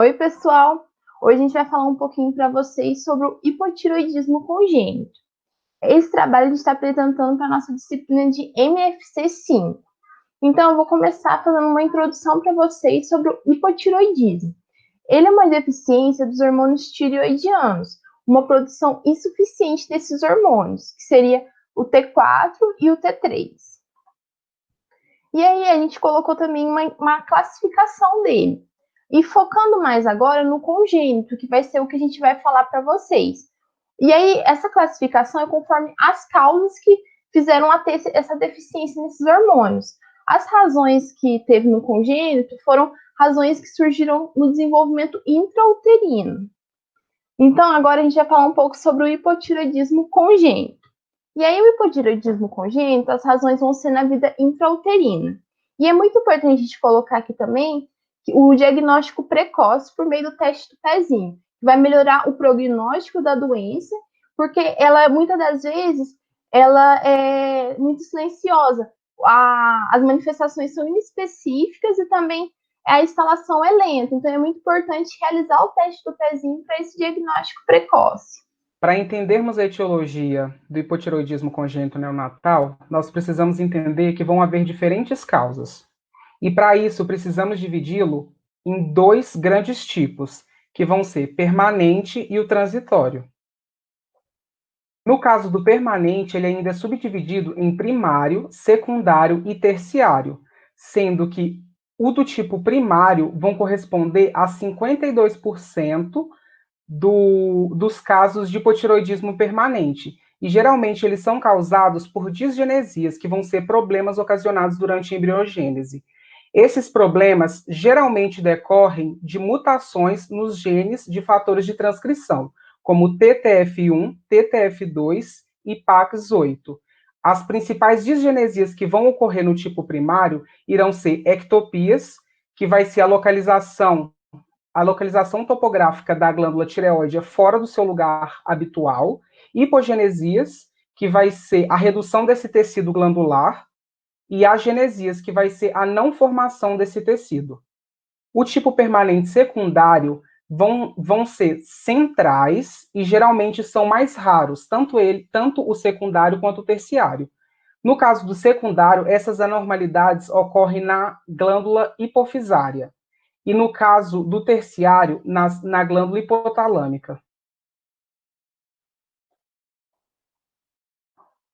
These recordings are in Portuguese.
Oi, pessoal! Hoje a gente vai falar um pouquinho para vocês sobre o hipotiroidismo congênito. Esse trabalho a gente está apresentando para a nossa disciplina de MFC5. Então, eu vou começar fazendo uma introdução para vocês sobre o hipotiroidismo. Ele é uma deficiência dos hormônios tireoidianos, uma produção insuficiente desses hormônios, que seria o T4 e o T3. E aí a gente colocou também uma classificação dele. E focando mais agora no congênito, que vai ser o que a gente vai falar para vocês. E aí, essa classificação é conforme as causas que fizeram a ter essa deficiência nesses hormônios. As razões que teve no congênito foram razões que surgiram no desenvolvimento intrauterino. Então, agora a gente vai falar um pouco sobre o hipotireoidismo congênito. E aí, o hipotireoidismo congênito, as razões vão ser na vida intrauterina. E é muito importante a gente colocar aqui também o diagnóstico precoce por meio do teste do pezinho, que vai melhorar o prognóstico da doença, porque ela, muitas das vezes, ela é muito silenciosa. As manifestações são inespecíficas e também a instalação é lenta. Então, é muito importante realizar o teste do pezinho para esse diagnóstico precoce. Para entendermos a etiologia do hipotireoidismo congênito neonatal, nós precisamos entender que vão haver diferentes causas. E para isso, precisamos dividi-lo em dois grandes tipos, que vão ser permanente e o transitório. No caso do permanente, ele ainda é subdividido em primário, secundário e terciário, sendo que o do tipo primário vão corresponder a 52% dos casos de hipotireoidismo permanente. E geralmente eles são causados por disgenesias, que vão ser problemas ocasionados durante a embriogênese. Esses problemas geralmente decorrem de mutações nos genes de fatores de transcrição, como TTF1, TTF2 e PAX8. As principais disgenesias que vão ocorrer no tipo primário irão ser ectopias, que vai ser a localização topográfica da glândula tireoide fora do seu lugar habitual, hipogenesias, que vai ser a redução desse tecido glandular, e agenesias, que vai ser a não formação desse tecido. O tipo permanente secundário vão ser centrais e geralmente são mais raros, tanto o secundário quanto o terciário. No caso do secundário, essas anormalidades ocorrem na glândula hipofisária. E no caso do terciário, na glândula hipotalâmica.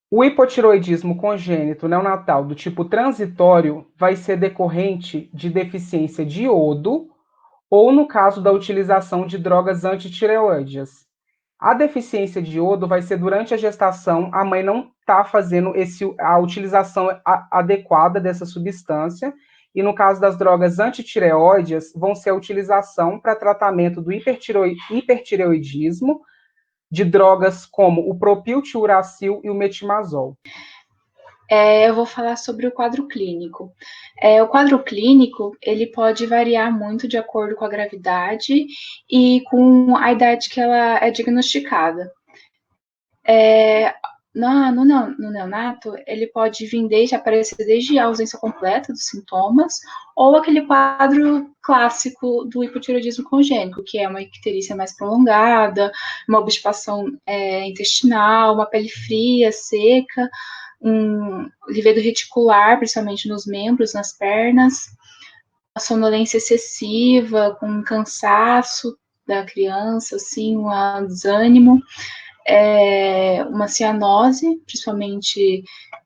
O hipotireoidismo congênito neonatal do tipo transitório vai ser decorrente de deficiência de iodo ou no caso da utilização de drogas antitireoides. A deficiência de iodo vai ser durante a gestação, a mãe não está fazendo a utilização adequada dessa substância, e no caso das drogas antitireoides, vão ser a utilização para tratamento do hipertireoidismo, de drogas como o propiltiuracil e o metimazol. Eu vou falar sobre o quadro clínico. O quadro clínico, ele pode variar muito de acordo com a gravidade e com a idade que ela é diagnosticada. No neonato, ele pode aparecer desde a ausência completa dos sintomas, ou aquele quadro clássico do hipotireoidismo congênito, que é uma icterícia mais prolongada, uma obstipação intestinal, uma pele fria, seca, um livedo reticular, principalmente nos membros, nas pernas, a sonolência excessiva, com cansaço da criança, assim, um desânimo, uma cianose, principalmente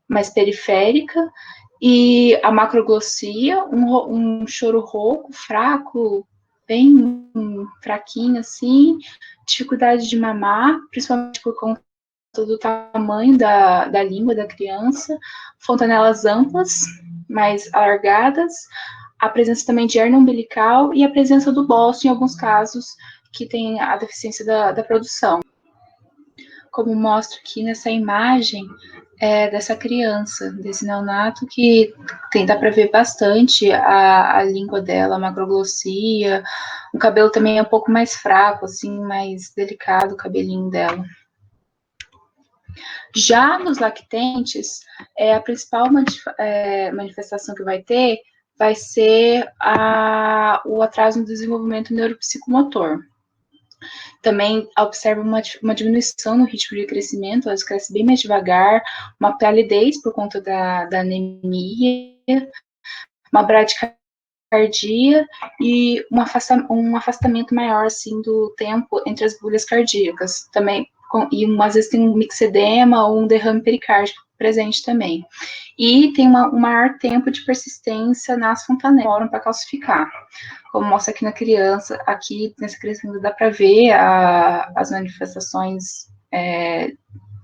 mais periférica, e a macroglossia, um choro rouco, fraco, bem fraquinho, assim, dificuldade de mamar, principalmente por conta do tamanho da língua da criança, fontanelas amplas, mais alargadas, a presença também de hernia umbilical e a presença do bócio em alguns casos que tem a deficiência da produção. Como mostro aqui nessa imagem dessa criança, desse neonato, que dá para ver bastante a língua dela, a macroglossia, o cabelo também é um pouco mais fraco, assim, mais delicado o cabelinho dela. Já nos lactentes, a principal manifestação que vai ter vai ser o atraso no desenvolvimento neuropsicomotor. Também observa uma diminuição no ritmo de crescimento, elas crescem bem mais devagar, uma palidez por conta da anemia, uma bradicardia e um afastamento maior, assim, do tempo entre as bolhas cardíacas. Também, e às vezes tem um mixedema ou um derrame pericárdico presente também. E tem um maior tempo de persistência nas fontanelas para calcificar. Como mostra aqui na criança, aqui nessa criança ainda dá para ver as manifestações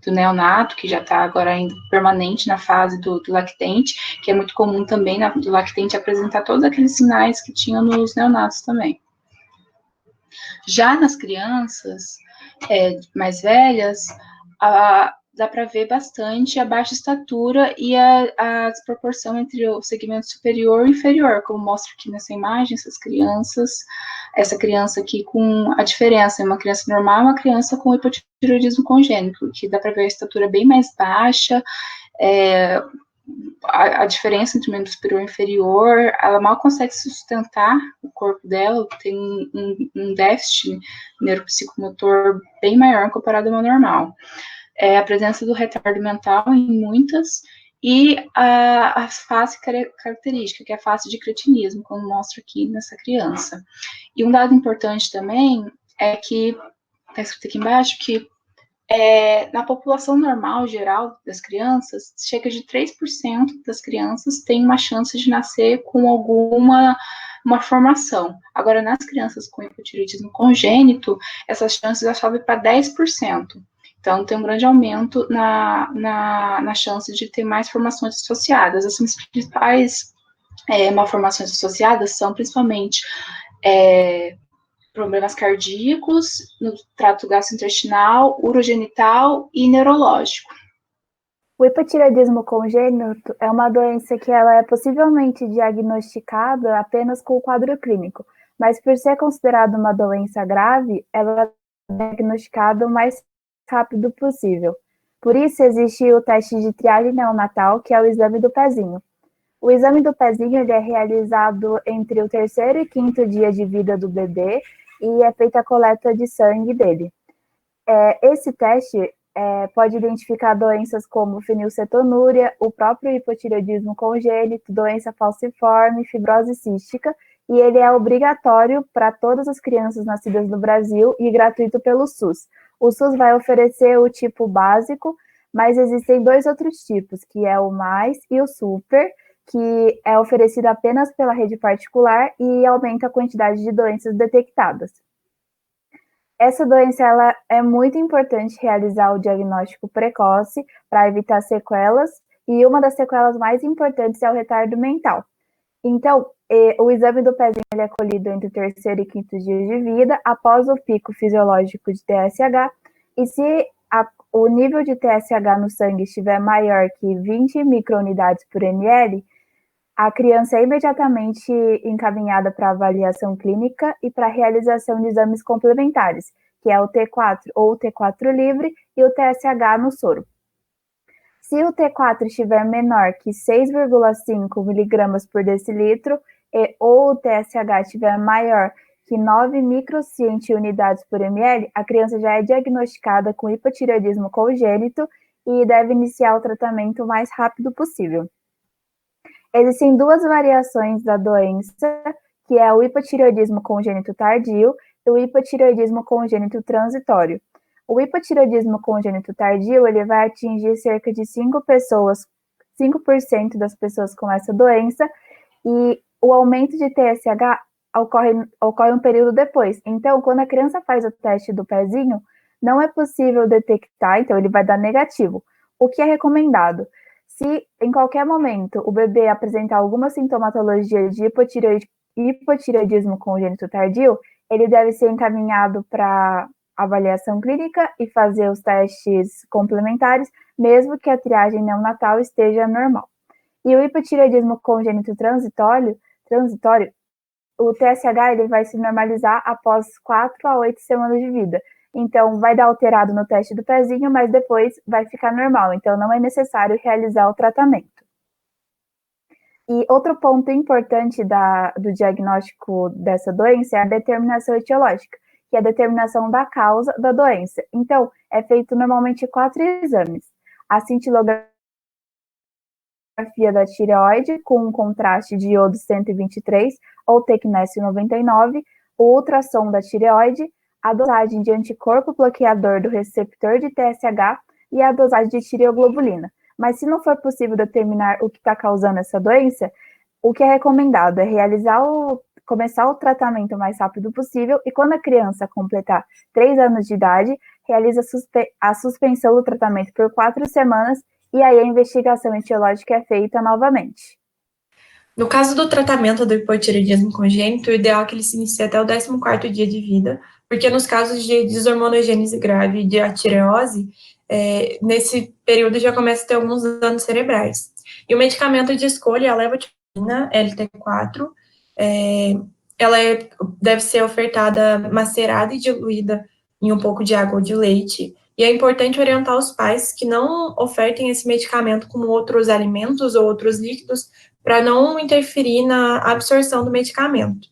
do neonato, que já está agora ainda permanente na fase do lactente, que é muito comum também do lactente apresentar todos aqueles sinais que tinham nos neonatos também. Já nas crianças mais velhas, dá para ver bastante a baixa estatura e a desproporção entre o segmento superior e inferior, como mostra aqui nessa imagem, essa criança aqui com a diferença, uma criança normal e uma criança com hipotireoidismo congênito, que dá para ver a estatura bem mais baixa, a diferença entre o membro superior e inferior, ela mal consegue sustentar o corpo dela, tem um déficit neuropsicomotor bem maior comparado ao normal. A presença do retardo mental em muitas, e a face característica, que é a face de cretinismo, como mostra aqui nessa criança. E um dado importante também é que, está escrito aqui embaixo, que na população normal, geral, das crianças, cerca de 3% das crianças têm uma chance de nascer com alguma formação. Agora, nas crianças com hipotireoidismo congênito, essas chances já sobem para 10%. Então, tem um grande aumento na chance de ter mais formações associadas. As principais malformações associadas são, principalmente, problemas cardíacos, no trato gastrointestinal, urogenital e neurológico. O hipotireoidismo congênito é uma doença que ela é possivelmente diagnosticada apenas com o quadro clínico, mas por ser considerada uma doença grave, ela é diagnosticada o mais rápido possível. Por isso, existe o teste de triagem neonatal, que é o exame do pezinho. O exame do pezinho ele é realizado entre o 3º e 5º dia de vida do bebê e é feita a coleta de sangue dele. Esse teste pode identificar doenças como fenilcetonúria, o próprio hipotireoidismo congênito, doença falciforme, fibrose cística, e ele é obrigatório para todas as crianças nascidas no Brasil e gratuito pelo SUS. O SUS vai oferecer o tipo básico, mas existem 2 outros tipos, que é o mais e o super, que é oferecido apenas pela rede particular e aumenta a quantidade de doenças detectadas. Essa doença ela é muito importante realizar o diagnóstico precoce para evitar sequelas, e uma das sequelas mais importantes é o retardo mental. Então, o exame do pezinho ele é colhido entre o 3º e 5º dia de vida, após o pico fisiológico de TSH, e se o nível de TSH no sangue estiver maior que 20 microunidades por ml, a criança é imediatamente encaminhada para avaliação clínica e para a realização de exames complementares, que é o T4 ou o T4 livre e o TSH no soro. Se o T4 estiver menor que 6,5 mg por decilitro ou o TSH estiver maior que 9 microcientiunidades por ml, a criança já é diagnosticada com hipotireoidismo congênito e deve iniciar o tratamento o mais rápido possível. Existem 2 variações da doença, que é o hipotireoidismo congênito tardio e o hipotireoidismo congênito transitório. O hipotireoidismo congênito tardio, ele vai atingir cerca de 5% das pessoas com essa doença, e o aumento de TSH ocorre um período depois. Então, quando a criança faz o teste do pezinho, não é possível detectar, então ele vai dar negativo. O que é recomendado? Se em qualquer momento o bebê apresentar alguma sintomatologia de hipotireoidismo congênito tardio, ele deve ser encaminhado para avaliação clínica e fazer os testes complementares, mesmo que a triagem neonatal esteja normal. E o hipotireoidismo congênito transitório, o TSH ele vai se normalizar após 4 a 8 semanas de vida. Então, vai dar alterado no teste do pezinho, mas depois vai ficar normal. Então, não é necessário realizar o tratamento. E outro ponto importante do diagnóstico dessa doença é a determinação etiológica, que é a determinação da causa da doença. Então, é feito normalmente 4 exames. A cintilografia da tireoide, com um contraste de iodo 123 ou tecnécio 99, o ultrassom da tireoide, a dosagem de anticorpo bloqueador do receptor de TSH e a dosagem de tireoglobulina. Mas se não for possível determinar o que está causando essa doença, o que é recomendado é começar o tratamento o mais rápido possível e quando a criança completar 3 anos de idade, realiza a suspensão do tratamento por 4 semanas e aí a investigação etiológica é feita novamente. No caso do tratamento do hipotireoidismo congênito, o ideal é que ele se inicie até o 14º dia de vida, porque nos casos de desormonogênese grave e de atireose, nesse período já começa a ter alguns danos cerebrais. E o medicamento de escolha é a levotiroxina, LT4, ela deve ser ofertada macerada e diluída em um pouco de água ou de leite, e é importante orientar os pais que não ofertem esse medicamento com outros alimentos ou outros líquidos, para não interferir na absorção do medicamento.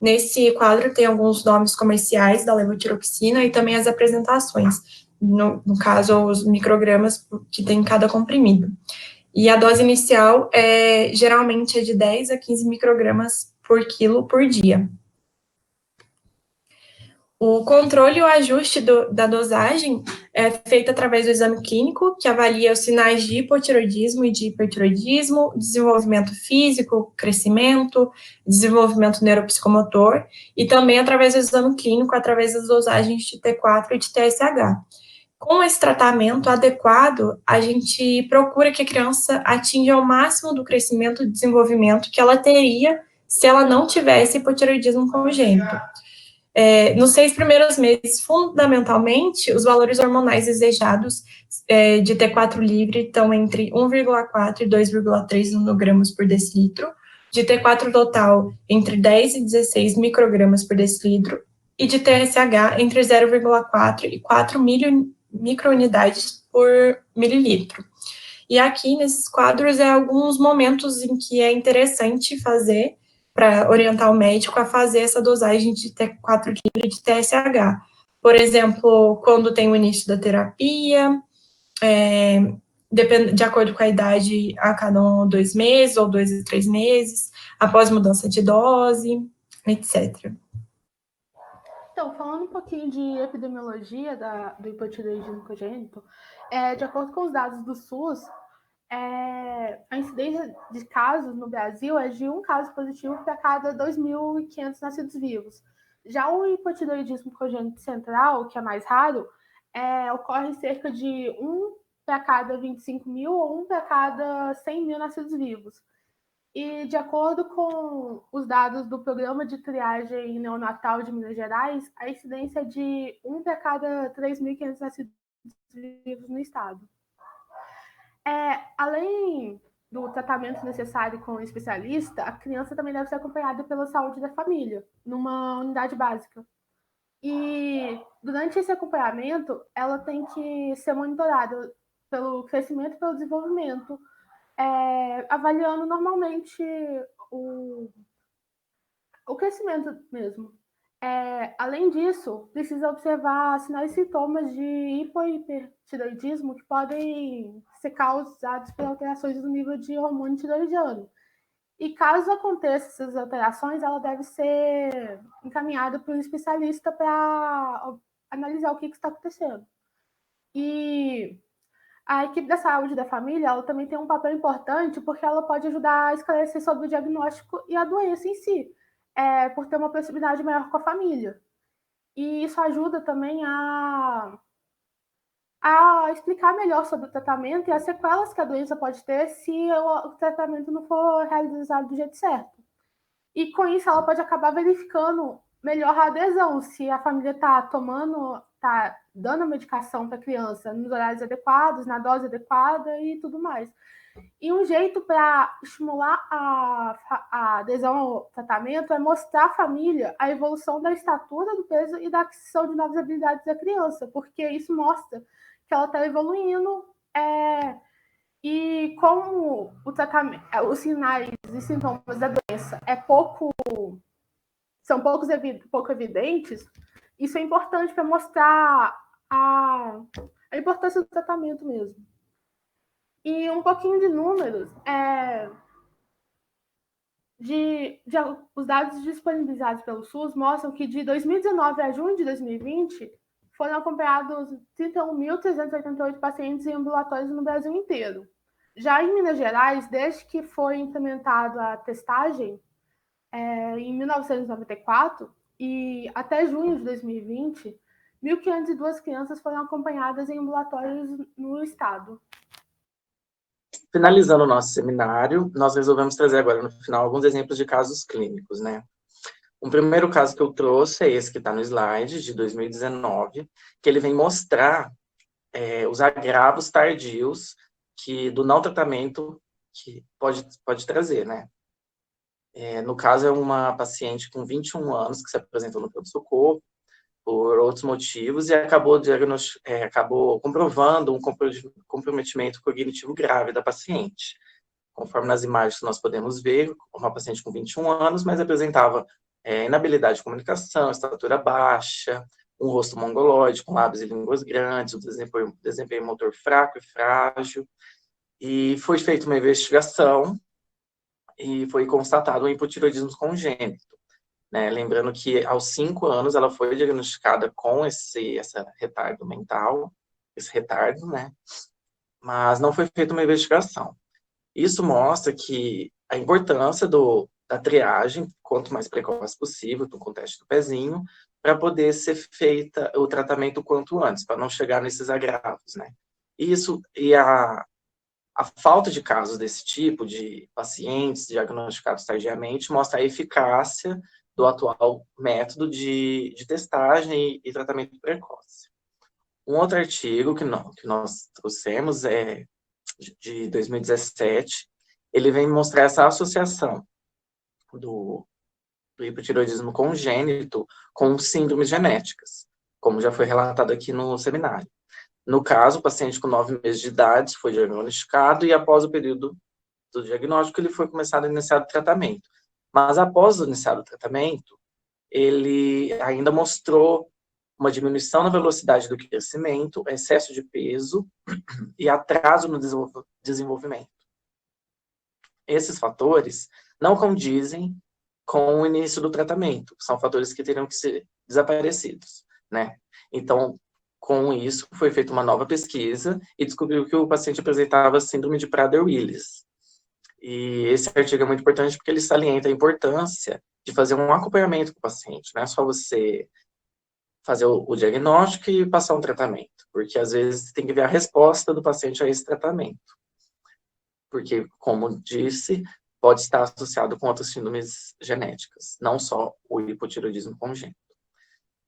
Nesse quadro tem alguns nomes comerciais da levotiroxina e também as apresentações, no caso, os microgramas que tem em cada comprimido. E a dose inicial geralmente é de 10 a 15 microgramas por quilo por dia. O controle e o ajuste da dosagem é feito através do exame clínico, que avalia os sinais de hipotiroidismo e de hipertiroidismo, desenvolvimento físico, crescimento, desenvolvimento neuropsicomotor, e também através do exame clínico, através das dosagens de T4 e de TSH. Com esse tratamento adequado, a gente procura que a criança atinja o máximo do crescimento e desenvolvimento que ela teria se ela não tivesse hipotiroidismo congênito. Nos 6 primeiros meses, fundamentalmente, os valores hormonais desejados de T4 livre estão entre 1,4 e 2,3 nanogramas por decilitro, de T4 total entre 10 e 16 microgramas por decilitro, e de TSH entre 0,4 e 4 microunidades por mililitro. E aqui, nesses quadros, alguns momentos em que é interessante fazer para orientar o médico a fazer essa dosagem de T4 livre de TSH. Por exemplo, quando tem o início da terapia, de acordo com a idade, a cada 1 ou 2 meses, ou 2 a 3 meses, após mudança de dose, etc. Então, falando um pouquinho de epidemiologia do hipotireoidismo congênito, de acordo com os dados do SUS, a incidência de casos no Brasil é de 1 caso positivo para cada 2.500 nascidos vivos. Já o hipotireoidismo congênito central, que é mais raro, ocorre cerca de 1 para cada 25 mil ou 1 para cada 100 mil nascidos vivos. E, de acordo com os dados do Programa de Triagem Neonatal de Minas Gerais, a incidência é de 1 para cada 3.500 nascidos vivos no estado. Além do tratamento necessário com o especialista, a criança também deve ser acompanhada pela saúde da família, numa unidade básica. E durante esse acompanhamento, ela tem que ser monitorada pelo crescimento e pelo desenvolvimento, avaliando normalmente o crescimento mesmo. Além disso, precisa observar sinais e sintomas de hipotireoidismo que podem ser causados por alterações no nível de hormônio tireoidiano. E caso aconteçam essas alterações, ela deve ser encaminhada para um especialista para analisar o que está acontecendo. E a equipe da saúde da família, ela também tem um papel importante porque ela pode ajudar a esclarecer sobre o diagnóstico e a doença em si, por ter uma proximidade maior com a família. E isso ajuda também a explicar melhor sobre o tratamento e as sequelas que a doença pode ter se o tratamento não for realizado do jeito certo. E com isso ela pode acabar verificando melhor a adesão, se a família está dando a medicação para a criança nos horários adequados, na dose adequada e tudo mais. E um jeito para estimular a adesão ao tratamento é mostrar à família a evolução da estatura, do peso e da aquisição de novas habilidades da criança, porque isso mostra que ela está evoluindo E como o tratamento, os sinais e sintomas da doença são pouco evidentes, isso é importante para mostrar a importância do tratamento mesmo. E um pouquinho de números, os dados disponibilizados pelo SUS mostram que de 2019 a junho de 2020 foram acompanhados 31.388 pacientes em ambulatórios no Brasil inteiro. Já em Minas Gerais, desde que foi implementada a testagem, em 1994, e até junho de 2020, 1.502 crianças foram acompanhadas em ambulatórios no estado. Finalizando o nosso seminário, nós resolvemos trazer agora no final alguns exemplos de casos clínicos, né? O primeiro caso que eu trouxe é esse que está no slide, de 2019, que ele vem mostrar os agravos tardios do não tratamento que pode trazer, né? No caso, é uma paciente com 21 anos que se apresentou no pronto-socorro por outros motivos e acabou comprovando um comprometimento cognitivo grave da paciente. Conforme nas imagens nós podemos ver, uma paciente com 21 anos, mas apresentava inabilidade de comunicação, estatura baixa, um rosto mongoloide, com lábios e línguas grandes, um desempenho motor fraco e frágil. E foi feita uma investigação e foi constatado um hipotireoidismo congênito. Né? Lembrando que aos 5 anos ela foi diagnosticada com esse retardo mental, né? Mas não foi feita uma investigação. Isso mostra que a importância da triagem, quanto mais precoce possível, com o teste do pezinho, para poder ser feita o tratamento quanto antes, para não chegar nesses agravos, né? Isso, e a falta de casos desse tipo, de pacientes diagnosticados tardiamente, mostra a eficácia do atual método de testagem e tratamento precoce. Um outro artigo que nós trouxemos é de 2017, ele vem mostrar essa associação do hipotireoidismo congênito com síndromes genéticas, como já foi relatado aqui no seminário. No caso, o paciente com 9 meses de idade foi diagnosticado e após o período do diagnóstico, ele foi começado a iniciar o tratamento. Mas após iniciar o tratamento, ele ainda mostrou uma diminuição na velocidade do crescimento, excesso de peso e atraso no desenvolvimento. Esses fatores não condizem com o início do tratamento, são fatores que teriam que ser desaparecidos, né? Então, com isso, foi feita uma nova pesquisa e descobriu que o paciente apresentava síndrome de Prader-Willis. E esse artigo é muito importante porque ele salienta a importância de fazer um acompanhamento com o paciente, não é só você fazer o diagnóstico e passar um tratamento, porque às vezes tem que ver a resposta do paciente a esse tratamento. Porque, como disse, pode estar associado com outras síndromes genéticas, não só o hipotireoidismo congênito.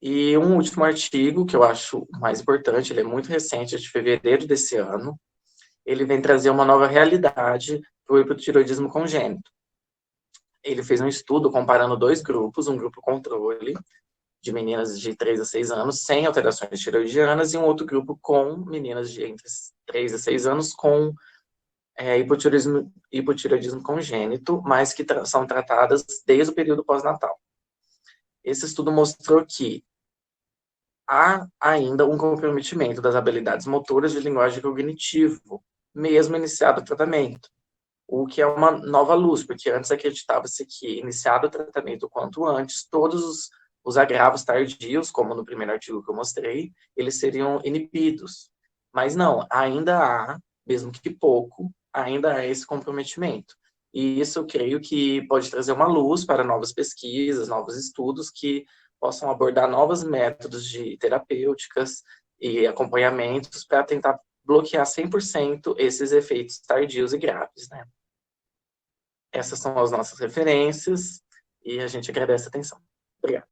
E um último artigo, que eu acho mais importante, ele é muito recente, é de fevereiro desse ano, ele vem trazer uma nova realidade para o hipotireoidismo congênito. Ele fez um estudo comparando 2 grupos, um grupo controle, de meninas de 3 a 6 anos, sem alterações tireoidianas, e um outro grupo com meninas de entre 3 a 6 anos com hipotireoidismo congênito, mas que são tratadas desde o período pós-natal. Esse estudo mostrou que há ainda um comprometimento das habilidades motoras de linguagem cognitivo, mesmo iniciado o tratamento, o que é uma nova luz, porque antes acreditava-se que, iniciado o tratamento o quanto antes, todos os agravos tardios, como no primeiro artigo que eu mostrei, eles seriam inibidos. Mas não, ainda há, mesmo que pouco, ainda há esse comprometimento. E isso eu creio que pode trazer uma luz para novas pesquisas, novos estudos que possam abordar novos métodos de terapêuticas e acompanhamentos para tentar bloquear 100% esses efeitos tardios e graves, né? Essas são as nossas referências e a gente agradece a atenção. Obrigado.